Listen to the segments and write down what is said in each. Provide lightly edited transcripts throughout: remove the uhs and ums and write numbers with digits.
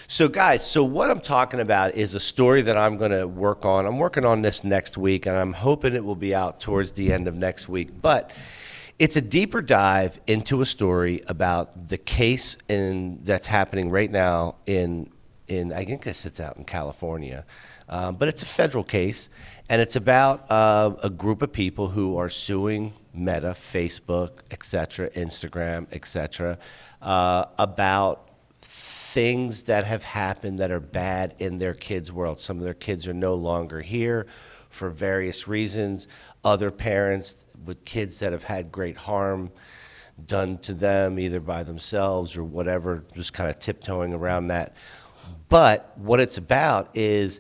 So guys, so what I'm talking about is a story that I'm going to work on. I'm working on this next week, and I'm hoping it will be out towards the end of next week. But it's a deeper dive into a story about the case that's happening right now in I guess it's out in California, but it's a federal case, and it's about a group of people who are suing Meta, Facebook, etc., Instagram, etc., about things that have happened that are bad in their kids' world. Some of their kids are no longer here for various reasons. Other parents with kids that have had great harm done to them, either by themselves or whatever, just kind of tiptoeing around that. But what it's about is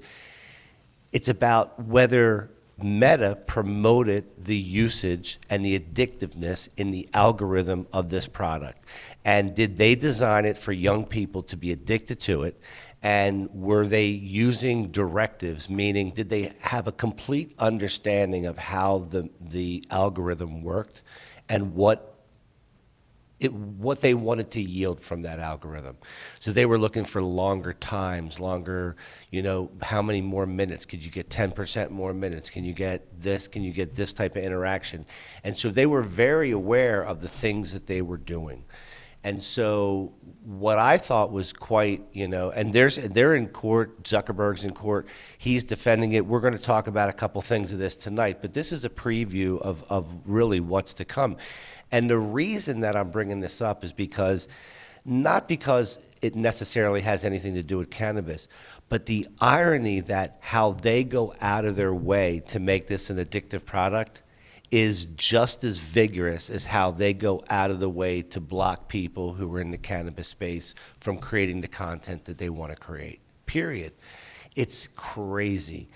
it's about whether Meta promoted the usage and the addictiveness in the algorithm of this product. And did they design it for young people to be addicted to it? And were they using directives, meaning did they have a complete understanding of how the algorithm worked and what they wanted to yield from that algorithm? So they were looking for longer times, longer, how many more minutes? Could you get 10% more minutes? Can you get this? Can you get this type of interaction? And so they were very aware of the things that they were doing. And so what I thought was quite, and they're in court, Zuckerberg's in court, he's defending it. We're going to talk about a couple things of this tonight, but this is a preview of really what's to come. And the reason that I'm bringing this up is not because it necessarily has anything to do with cannabis, but the irony that how they go out of their way to make this an addictive product is just as vigorous as how they go out of the way to block people who are in the cannabis space from creating the content that they want to create, period. It's crazy.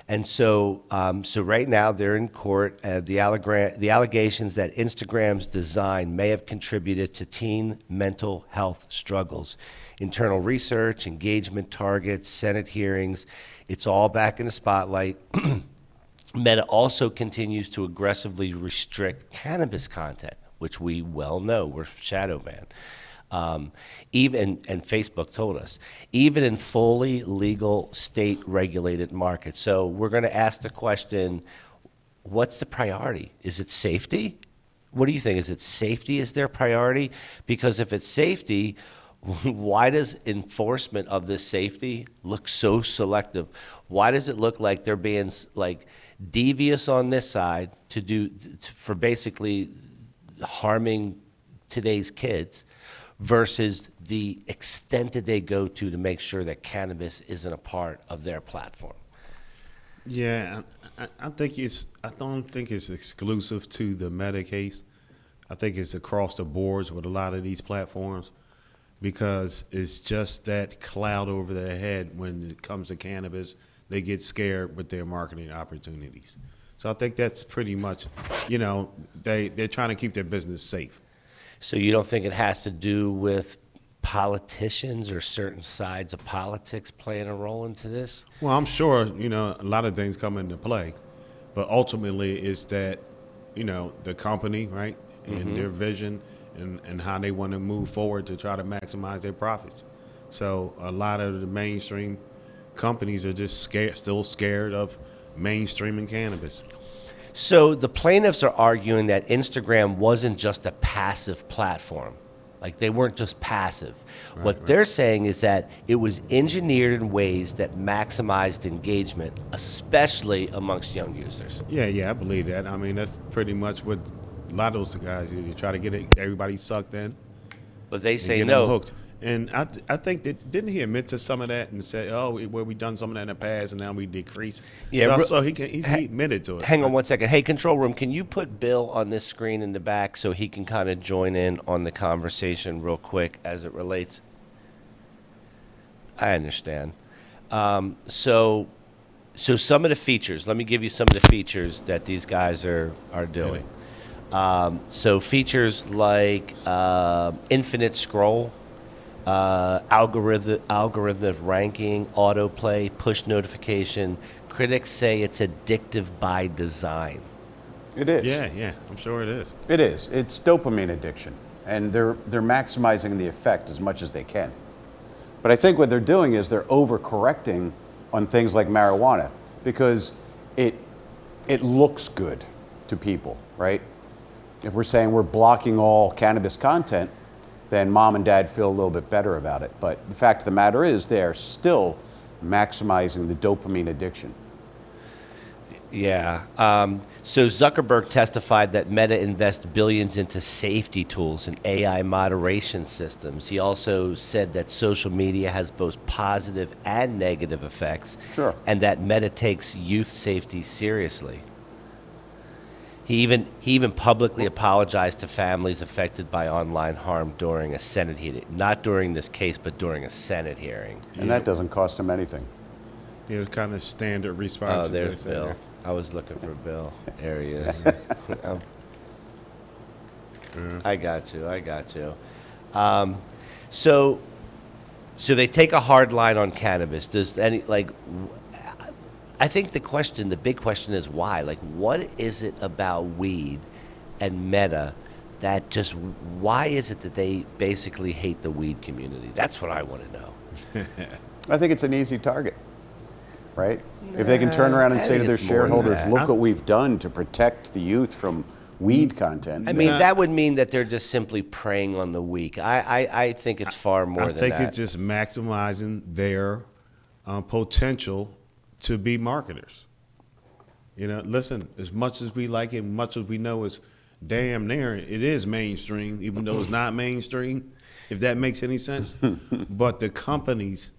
And so right now they're in court. The allegations that Instagram's design may have contributed to teen mental health struggles. Internal research, engagement targets, Senate hearings, it's all back in the spotlight. Meta also continues to aggressively restrict cannabis content, which we well know we're shadow banned. And Facebook told us, even in fully legal state-regulated markets. So we're going to ask the question, what's the priority? Is it safety? What do you think? Is it safety is their priority? Because if it's safety, why does enforcement of this safety look so selective? Why does it look like they're being devious on this side for basically harming today's kids versus the extent that they go to make sure that cannabis isn't a part of their platform? Yeah, I don't think it's exclusive to the Meta case. I think it's across the boards with a lot of these platforms, because it's just that cloud over their head when it comes to cannabis. They get scared with their marketing opportunities. So I think that's pretty much, they're trying to keep their business safe. So you don't think it has to do with politicians or certain sides of politics playing a role into this? Well, I'm sure, a lot of things come into play, but ultimately it's that, the company, right, and their vision and how they want to move forward to try to maximize their profits. So a lot of the mainstream companies are just still scared of mainstreaming cannabis. So the plaintiffs are arguing that Instagram wasn't just a passive platform. Like, they weren't just passive. What they're saying is that it was engineered in ways that maximized engagement, especially amongst young users. Yeah, I believe that. I mean, that's pretty much what a lot of those guys do. You try to get everybody sucked in. But they say get no. them hooked. And I think that, didn't he admit to some of that and say, we've done some of that in the past and now we decrease? Yeah. So he admitted to it. Hang on one second. Hey, control room, can you put Bill on this screen in the back so he can kind of join in on the conversation real quick as it relates? I understand. So some of the features, let me give you some of the features that these guys are doing. So features like infinite scroll, algorithmic ranking, autoplay, push notification. Critics say it's addictive by design. It is. Yeah, I'm sure it is. It is. It's dopamine addiction, and they're maximizing the effect as much as they can. But I think what they're doing is they're overcorrecting on things like marijuana because it looks good to people, right? If we're saying we're blocking all cannabis content, then mom and dad feel a little bit better about it. But the fact of the matter is they're still maximizing the dopamine addiction. Yeah. So Zuckerberg testified that Meta invests billions into safety tools and AI moderation systems. He also said that social media has both positive and negative effects, Sure. and that Meta takes youth safety seriously. He even publicly apologized to families affected by online harm during a Senate hearing, not during this case, but during a Senate hearing. And that doesn't cost them anything. Kind of standard response. Oh, there's Bill. I was looking for Bill. There he is. I got you. So they take a hard line on cannabis. Does any I think the big question is why? Like, what is it about weed and Meta that why is it that they basically hate the weed community? That's what I want to know. I think it's an easy target, right? If they can turn around and I say to think their it's more than shareholders, that. look what we've done to protect the youth from weed content. I mean, that would mean that they're just simply preying on the weak. I think it's far more than that. I think it's just maximizing their potential to be marketers. Listen, as much as we like it, much as we know it's damn near, it is mainstream, even though it's not mainstream, if that makes any sense. But the companies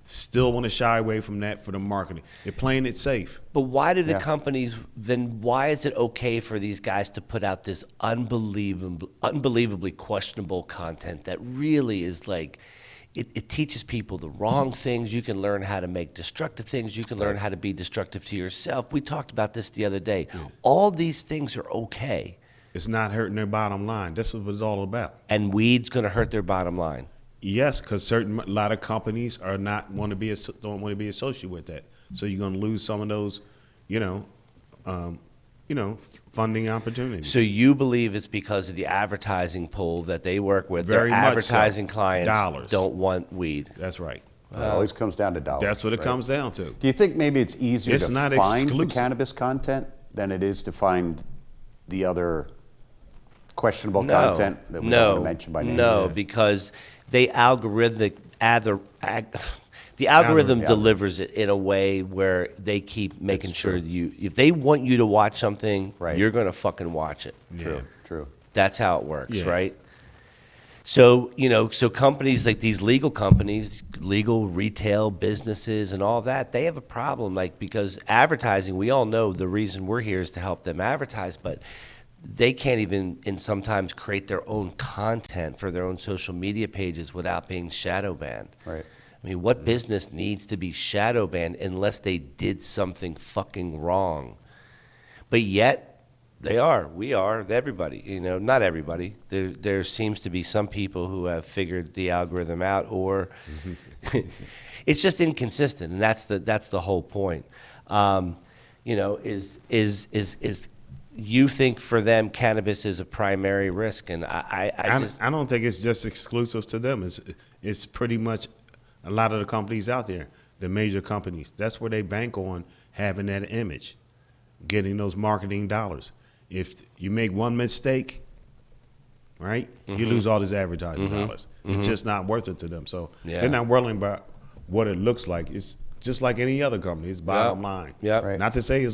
still want to shy away from that for the marketing. They're playing it safe. But why do the companies, then why is it okay for these guys to put out this unbelievably questionable content that really is like, it teaches people the wrong things. You can learn how to make destructive things. You can learn how to be destructive to yourself. We talked about this the other day. Yeah. All these things are okay. It's not hurting their bottom line. That's what it's all about. And weed's going to hurt their bottom line. Yes, because a lot of companies don't want to be associated with that. So you're going to lose some of those, funding opportunities. So you believe it's because of the advertising pool that they work with. Very their much advertising so. clients Dollars. don't want weed. That's right. It always comes down to dollars. That's what it comes down to. Do you think maybe it's easier to not find exclusive. the cannabis content than it is to find the other questionable content that we don't want to mention by name? No, because the algorithm delivers it in a way where they keep making sure if they want you to watch something, you're going to fucking watch it. True. That's how it works, right? So, so companies like these legal companies, legal retail businesses and all that, they have a problem, because advertising, we all know the reason we're here is to help them advertise, but they can't even sometimes create their own content for their own social media pages without being shadow banned. Right. I mean, what business needs to be shadow banned unless they did something fucking wrong? But yet, we are, everybody, not everybody. There seems to be some people who have figured the algorithm out, or it's just inconsistent, and that's the whole point. Is you think for them cannabis is a primary risk, and I don't think it's just exclusive to them. It's pretty much a lot of the companies out there, the major companies. That's where they bank on having that image, getting those marketing dollars. If you make one mistake, right, you lose all these advertising dollars. It's just not worth it to them. So they're not worrying about what it looks like. It's just like any other company. It's bottom line. Right. Not to say it's good.